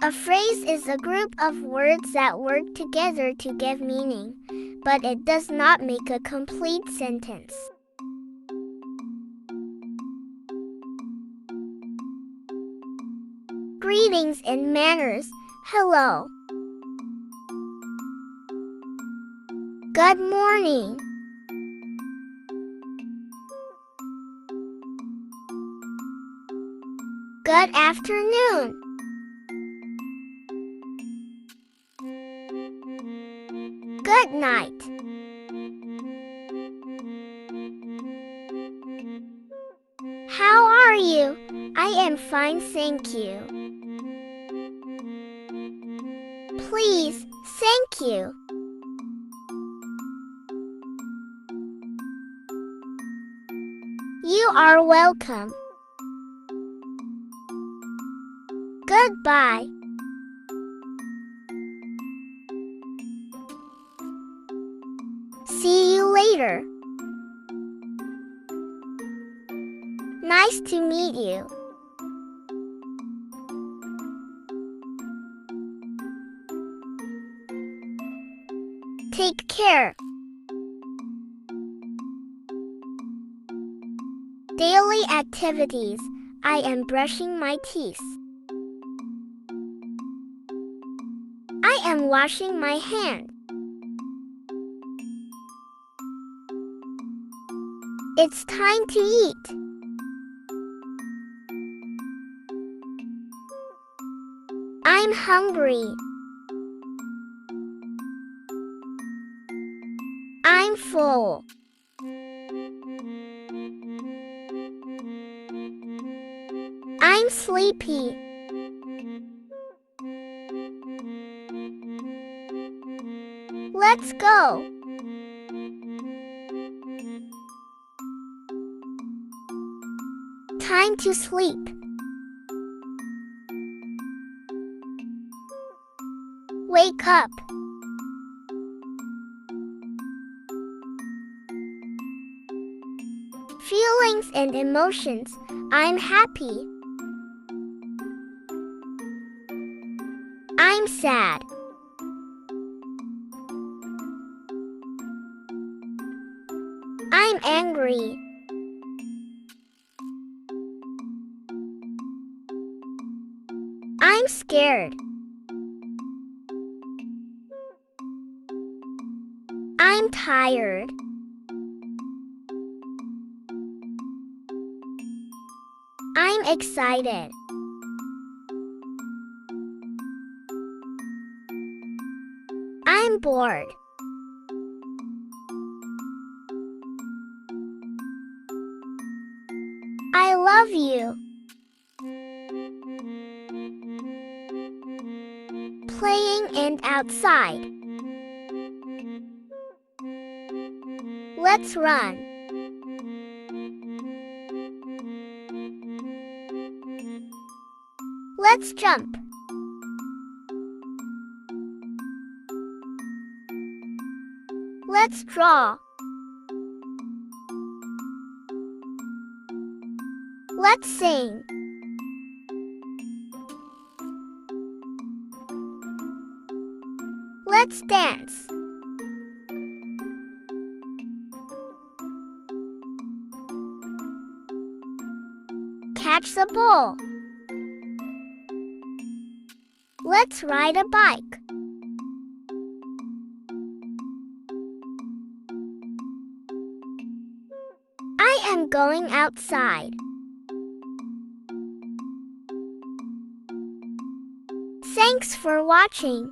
A phrase is a group of words that work together to give meaning, but it does not make a complete sentence. Greetings and manners. Hello. Good morning. Good afternoon. Good night. How are you? I am fine, thank you. Please, thank you. You are welcome. Goodbye. See you later. Nice to meet you. Take care. Daily activities. I am brushing my teeth. I am washing my hands. It's time to eat. I'm hungry. I'm full. I'm sleepy. Let's go. Time to sleep. Wake up. Feelings and emotions. I'm happy. I'm sad. I'm angry. I'm scared. I'm tired. I'm excited. I'm bored. I love you. Playing and outside. Let's run. Let's jump. Let's draw. Let's sing. Let's dance. Catch the ball. Let's ride a bike. I am going outside. Thanks for watching.